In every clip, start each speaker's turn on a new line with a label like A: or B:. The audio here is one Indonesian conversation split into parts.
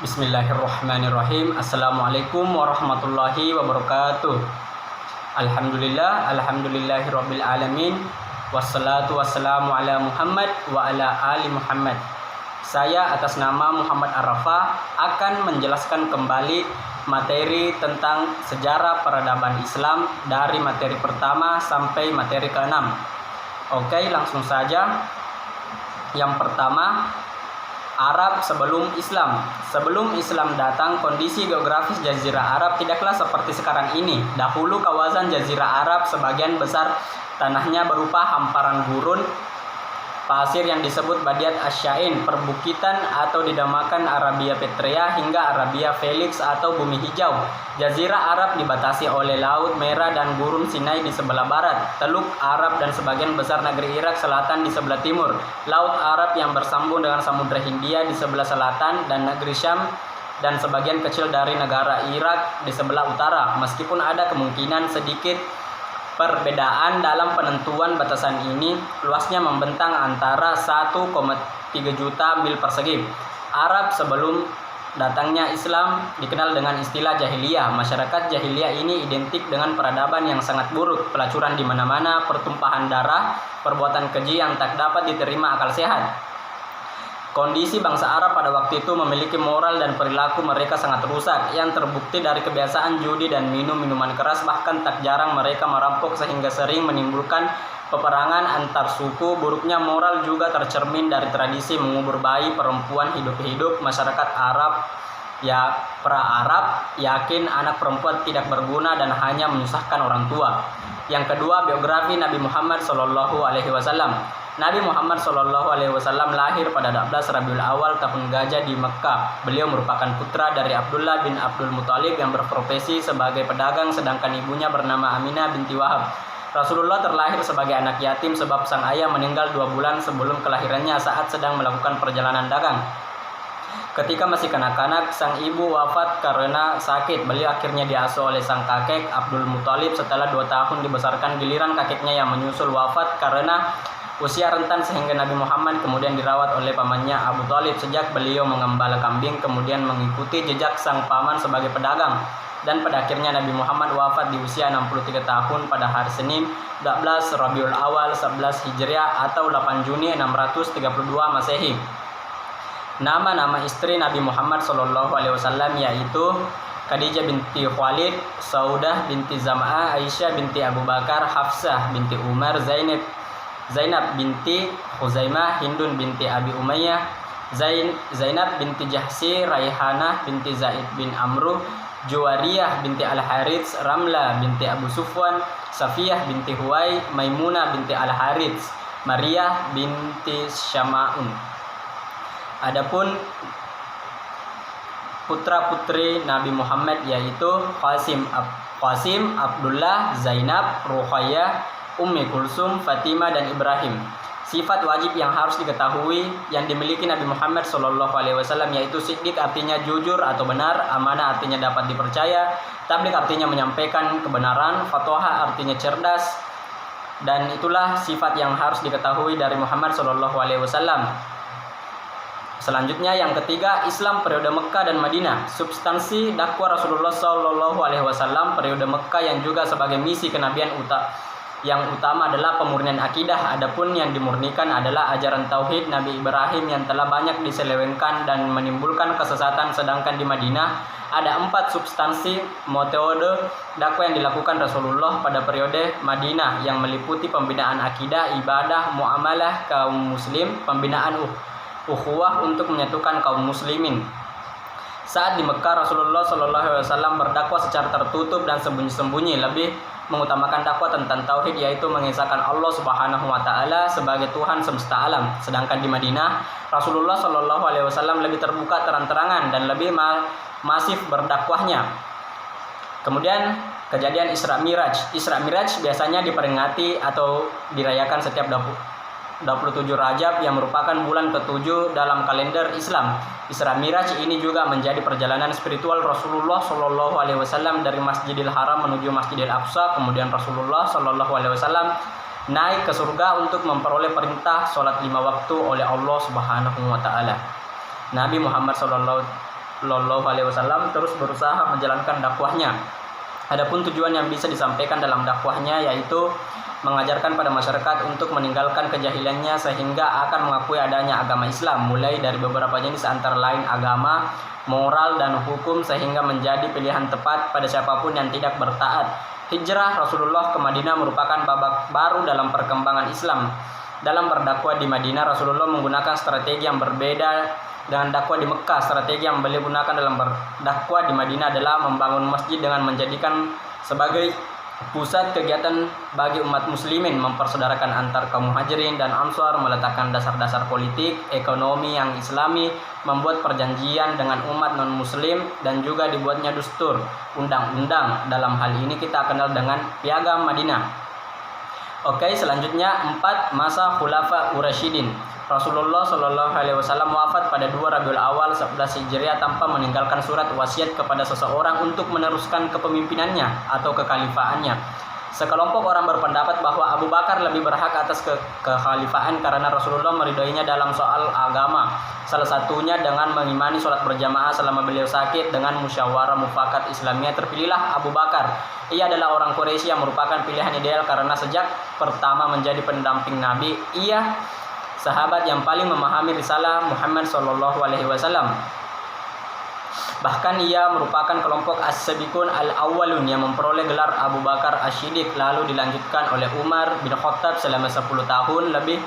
A: Bismillahirrahmanirrahim. Assalamualaikum warahmatullahi wabarakatuh. Alhamdulillahirabbil alamin. Wassalatu wassalamu ala Muhammad wa ala ali Muhammad. Saya atas nama Muhammad Arafah akan menjelaskan kembali materi tentang sejarah peradaban Islam dari materi pertama sampai materi ke-6. Oke, langsung saja. Yang pertama, Arab sebelum Islam. Sebelum Islam datang, kondisi geografis Jazirah Arab tidaklah seperti sekarang ini. Dahulu kawasan Jazirah Arab sebagian besar tanahnya berupa hamparan gurun pasir yang disebut Badiat Asyain, perbukitan atau dinamakan Arabia Petrea hingga Arabia Felix atau bumi hijau. Jazirah Arab dibatasi oleh Laut Merah dan Gurun Sinai di sebelah barat, Teluk Arab dan sebagian besar negeri Irak Selatan di sebelah timur, Laut Arab yang bersambung dengan Samudra Hindia di sebelah selatan, dan negeri Syam dan sebagian kecil dari negara Irak di sebelah utara. Meskipun ada kemungkinan sedikit perbedaan dalam penentuan batasan ini, luasnya membentang antara 1,3 juta mil persegi. Arab sebelum datangnya Islam dikenal dengan istilah jahiliyah. Masyarakat jahiliyah ini identik dengan peradaban yang sangat buruk, pelacuran di mana-mana, pertumpahan darah, perbuatan keji yang tak dapat diterima akal sehat. Kondisi bangsa Arab pada waktu itu memiliki moral dan perilaku mereka sangat rusak, yang terbukti dari kebiasaan judi dan minum minuman keras. Bahkan tak jarang mereka merampok sehingga sering menimbulkan peperangan antar suku. Buruknya moral juga tercermin dari tradisi mengubur bayi perempuan hidup-hidup. Masyarakat Arab, pra-Arab, yakin anak perempuan tidak berguna dan hanya menyusahkan orang tua. Yang kedua, biografi Nabi Muhammad SAW. Nabi Muhammad SAW lahir pada 12 Rabiul Awal tahun Gajah di Mekkah. Beliau merupakan putra dari Abdullah bin Abdul Muthalib yang berprofesi sebagai pedagang, sedangkan ibunya bernama Aminah binti Wahab. Rasulullah terlahir sebagai anak yatim sebab sang ayah meninggal 2 bulan sebelum kelahirannya saat sedang melakukan perjalanan dagang. Ketika masih kanak-kanak, sang ibu wafat karena sakit. Beliau akhirnya diasuh oleh sang kakek Abdul Muthalib. Setelah 2 tahun dibesarkan, giliran kakeknya yang menyusul wafat karena usia rentan, sehingga Nabi Muhammad kemudian dirawat oleh pamannya Abu Thalib. Sejak beliau mengembala kambing, kemudian mengikuti jejak sang paman sebagai pedagang. Dan pada akhirnya Nabi Muhammad wafat di usia 63 tahun pada hari Senin 12 Rabiul Awal 11 Hijriah atau 8 Juni 632 Masehi. Nama-nama istri Nabi Muhammad SAW yaitu Khadijah binti Khalid, Saudah binti Zam'ah, Aisyah binti Abu Bakar, Hafsah binti Umar, Zainab binti Khuzaimah, Hindun binti Abi Umayyah, Zainab binti Jahsi, Raihanah binti Zaid bin Amru, Juwariyah binti Al-Harits, Ramlah binti Abu Sufwan, Safiyah binti Huwai, Maimunah binti Al-Harits, Maria binti Syama'un. Adapun putra-putri Nabi Muhammad yaitu Qasim, Abdullah, Zainab, Ruqayyah, Ummi Kulsum, Fatimah, dan Ibrahim. Sifat wajib yang harus diketahui yang dimiliki Nabi Muhammad SAW yaitu siddiq, artinya jujur atau benar, amanah artinya dapat dipercaya, tabligh artinya menyampaikan kebenaran, fatwah artinya cerdas, dan itulah sifat yang harus diketahui dari Muhammad SAW. Selanjutnya yang ketiga, Islam periode Mekkah dan Madinah. Substansi dakwah Rasulullah SAW periode Mekkah yang juga sebagai misi kenabian yang utama adalah pemurnian akidah. Adapun yang dimurnikan adalah ajaran tauhid Nabi Ibrahim yang telah banyak diselewengkan dan menimbulkan kesesatan. Sedangkan di Madinah ada 4 substansi metode dakwah yang dilakukan Rasulullah pada periode Madinah yang meliputi pembinaan akidah, ibadah, muamalah kaum muslim, pembinaan ukhuwah untuk menyatukan kaum muslimin. Saat di Mekkah, Rasulullah SAW berdakwah secara tertutup dan sembunyi-sembunyi, lebih mengutamakan dakwah tentang tauhid, yaitu mengesahkan Allah Subhanahu wa taala sebagai Tuhan semesta alam. Sedangkan di Madinah, Rasulullah SAW lebih terbuka terang-terangan dan lebih masif berdakwahnya. Kemudian kejadian Isra Miraj. Isra Miraj biasanya diperingati atau dirayakan setiap 27 Rajab yang merupakan bulan ke-7 dalam kalender Islam. Isra Miraj ini juga menjadi perjalanan spiritual Rasulullah SAW dari Masjidil Haram menuju Masjidil Aqsa. Kemudian Rasulullah SAW naik ke surga untuk memperoleh perintah sholat 5 waktu oleh Allah Subhanahu wa taala. Nabi Muhammad Shallallahu Alaihi Wasallam terus berusaha menjalankan dakwahnya. Adapun tujuan yang bisa disampaikan dalam dakwahnya yaitu mengajarkan pada masyarakat untuk meninggalkan kejahilannya sehingga akan mengakui adanya agama Islam, mulai dari beberapa jenis antara lain agama, moral, dan hukum, sehingga menjadi pilihan tepat pada siapapun yang tidak bertaat. Hijrah Rasulullah ke Madinah merupakan babak baru dalam perkembangan Islam. Dalam berdakwah di Madinah, Rasulullah menggunakan strategi yang berbeda dengan dakwah di Mekah. Strategi yang beliau gunakan dalam berdakwah di Madinah adalah membangun masjid dengan menjadikan sebagai pusat kegiatan bagi umat muslimin, mempersaudarakan antar kaum muhajirin dan ansar, meletakkan dasar-dasar politik, ekonomi yang islami, membuat perjanjian dengan umat non-muslim, dan juga dibuatnya dustur, undang-undang. Dalam hal ini kita kenal dengan Piagam Madinah. Oke, selanjutnya 4. Masa Khulafa Ur-Rasyidin. Rasulullah Shallallahu Alaihi Wasallam wafat pada 2 Rabiul Awal 11 Hijriah tanpa meninggalkan surat wasiat kepada seseorang untuk meneruskan kepemimpinannya atau kekhalifaannya. Sekelompok orang berpendapat bahwa Abu Bakar lebih berhak atas kekhalifaan karena Rasulullah meridhoinya dalam soal agama. Salah satunya dengan mengimani sholat berjamaah selama beliau sakit. Dengan musyawarah mufakat Islamiyah terpilihlah Abu Bakar. Ia adalah orang Quraisy yang merupakan pilihan ideal karena sejak pertama menjadi pendamping Nabi, ia sahabat yang paling memahami risalah Muhammad Shallallahu Alaihi Wasallam. Bahkan ia merupakan kelompok as-sabiqun al-awwalun yang memperoleh gelar Abu Bakar Asy-Syiddiq, lalu dilanjutkan oleh Umar bin Khattab selama 10 tahun lebih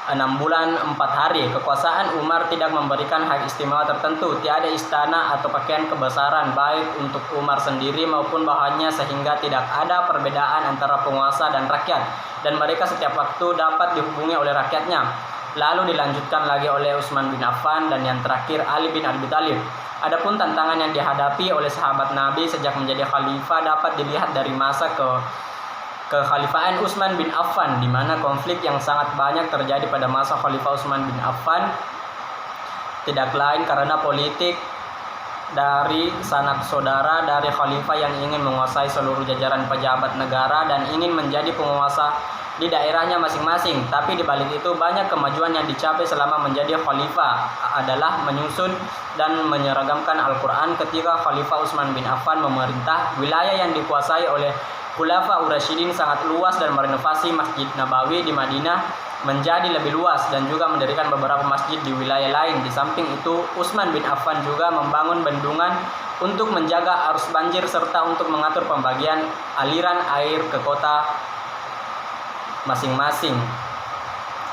A: 6 bulan 4 hari. Kekuasaan Umar tidak memberikan hak istimewa tertentu, tiada istana atau pakaian kebesaran baik untuk Umar sendiri maupun bawahannya, sehingga tidak ada perbedaan antara penguasa dan rakyat, dan mereka setiap waktu dapat dihubungi oleh rakyatnya. Lalu dilanjutkan lagi oleh Utsman bin Affan dan yang terakhir Ali bin Abi Thalib. Adapun tantangan yang dihadapi oleh sahabat Nabi sejak menjadi khalifah dapat dilihat dari masa kekhalifaan Utsman bin Affan, di mana konflik yang sangat banyak terjadi pada masa Khalifah Utsman bin Affan tidak lain karena politik dari sanak saudara dari khalifah yang ingin menguasai seluruh jajaran pejabat negara dan ingin menjadi penguasa di daerahnya masing-masing. Tapi di balik itu banyak kemajuan yang dicapai selama menjadi khalifah adalah menyusun dan menyeragamkan Al-Quran. Ketika Khalifah Utsman bin Affan memerintah, wilayah yang dikuasai oleh Khulafa Ur-Rasyidin sangat luas dan merenovasi Masjid Nabawi di Madinah menjadi lebih luas dan juga mendirikan beberapa masjid di wilayah lain. Di samping itu, Utsman bin Affan juga membangun bendungan untuk menjaga arus banjir serta untuk mengatur pembagian aliran air ke kota masing-masing.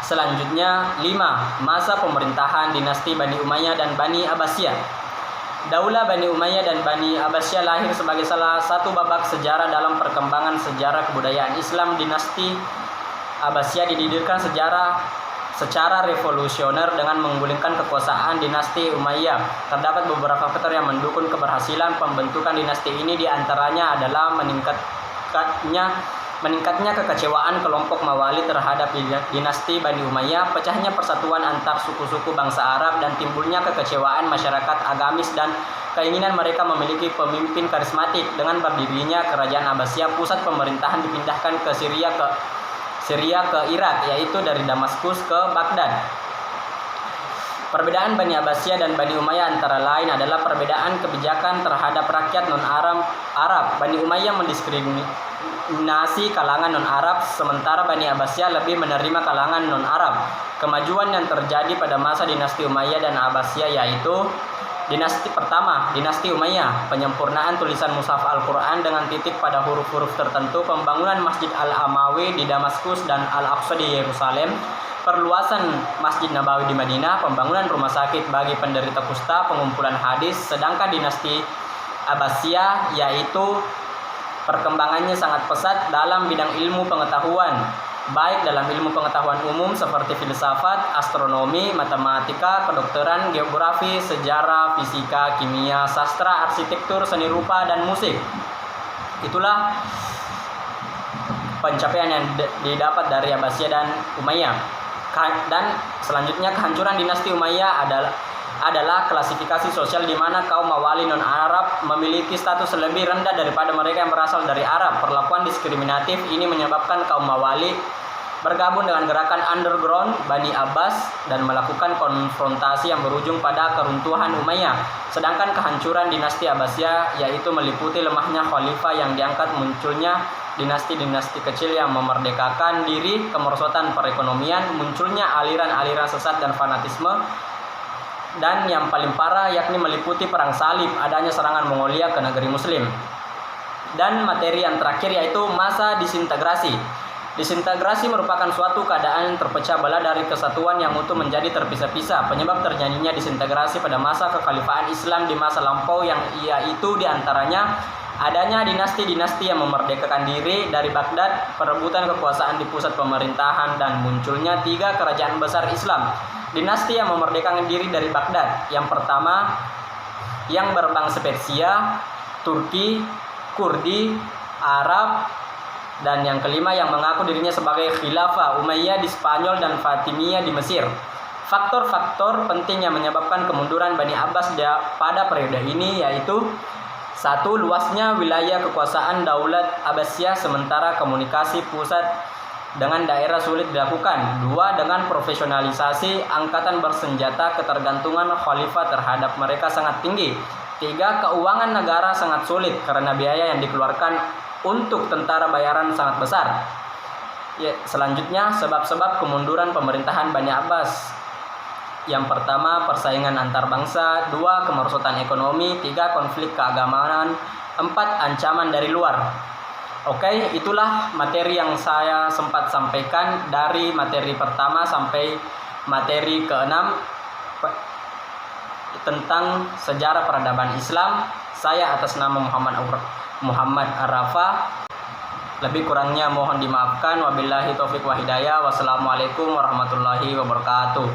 A: Selanjutnya 5. Masa pemerintahan dinasti Bani Umayyah dan Bani Abbasiyah. Daulah Bani Umayyah dan Bani Abbasiyah lahir sebagai salah satu babak sejarah dalam perkembangan sejarah kebudayaan Islam. Dinasti Abbasiyah didirikan secara revolusioner dengan menggulingkan kekuasaan dinasti Umayyah. Terdapat beberapa faktor yang mendukung keberhasilan pembentukan dinasti ini, diantaranya adalah meningkatnya kekecewaan kelompok Mawali terhadap dinasti Bani Umayyah, pecahnya persatuan antar suku-suku bangsa Arab, dan timbulnya kekecewaan masyarakat agamis dan keinginan mereka memiliki pemimpin karismatik. Dengan berdirinya kerajaan Abbasiyah, pusat pemerintahan dipindahkan ke Syria ke Irak, yaitu dari Damaskus ke Baghdad. Perbedaan Bani Abbasiyah dan Bani Umayyah antara lain adalah perbedaan kebijakan terhadap rakyat non-Arab. Bani Umayyah mendiskriminasi kalangan non-Arab, sementara Bani Abbasiyah lebih menerima kalangan non-Arab. Kemajuan yang terjadi pada masa dinasti Umayyah dan Abbasiyah yaitu: dinasti pertama, dinasti Umayyah, penyempurnaan tulisan mushaf Al-Quran dengan titik pada huruf-huruf tertentu, pembangunan Masjid Al-Amawi di Damaskus dan Al-Aqsa di Yerusalem, perluasan Masjid Nabawi di Madinah, pembangunan rumah sakit bagi penderita kusta, pengumpulan hadis. Sedangkan dinasti Abbasiyah yaitu perkembangannya sangat pesat dalam bidang ilmu pengetahuan, baik dalam ilmu pengetahuan umum seperti filsafat, astronomi, matematika, kedokteran, geografi, sejarah, fisika, kimia, sastra, arsitektur, seni rupa, dan musik. Itulah pencapaian yang didapat dari Abbasiyah dan Umayyah. Dan selanjutnya, kehancuran dinasti Umayyah adalah klasifikasi sosial di mana kaum Mawali non-Arab memiliki status lebih rendah daripada mereka yang berasal dari Arab. Perlakuan diskriminatif ini menyebabkan kaum Mawali bergabung dengan gerakan underground Bani Abbas dan melakukan konfrontasi yang berujung pada keruntuhan Umayyah. Sedangkan kehancuran dinasti Abbasiyah yaitu meliputi lemahnya khalifah yang diangkat, munculnya dinasti-dinasti kecil yang memerdekakan diri, kemerosotan perekonomian, munculnya aliran-aliran sesat dan fanatisme, dan yang paling parah yakni meliputi perang salib, adanya serangan Mongolia ke negeri muslim. Dan materi yang terakhir yaitu masa disintegrasi. Disintegrasi merupakan suatu keadaan terpecah belah dari kesatuan yang utuh menjadi terpisah-pisah. Penyebab terjadinya disintegrasi pada masa kekhalifahan Islam di masa lampau yang yaitu diantaranya adanya dinasti-dinasti yang memerdekakan diri dari Baghdad, perebutan kekuasaan di pusat pemerintahan, dan munculnya 3 kerajaan besar Islam. Dinasti yang memerdekakan diri dari Baghdad, yang pertama yang berbangsa Persia, Turki, Kurdi, Arab, dan yang kelima yang mengaku dirinya sebagai Khilafah Umayyah di Spanyol dan Fatimiyah di Mesir. Faktor-faktor penting yang menyebabkan kemunduran Bani Abbas pada periode ini yaitu: 1. Luasnya wilayah kekuasaan Daulat Abbasiyah sementara komunikasi pusat dengan daerah sulit dilakukan. 2. Dengan profesionalisasi angkatan bersenjata, ketergantungan khalifah terhadap mereka sangat tinggi. 3. Keuangan negara sangat sulit karena biaya yang dikeluarkan untuk tentara bayaran sangat besar. Selanjutnya, sebab-sebab kemunduran pemerintahan Bani Abbas. Yang pertama, persaingan antar bangsa. 2. Kemerosotan ekonomi. 3. Konflik keagamaan. 4. Ancaman dari luar. Oke, itulah materi yang saya sempat sampaikan dari materi pertama sampai materi ke-6 tentang sejarah peradaban Islam. Saya atas nama Muhammad Arrafa. Lebih kurangnya mohon dimaafkan. Wabillahi taufiq wa hidayah. Wassalamualaikum warahmatullahi wabarakatuh.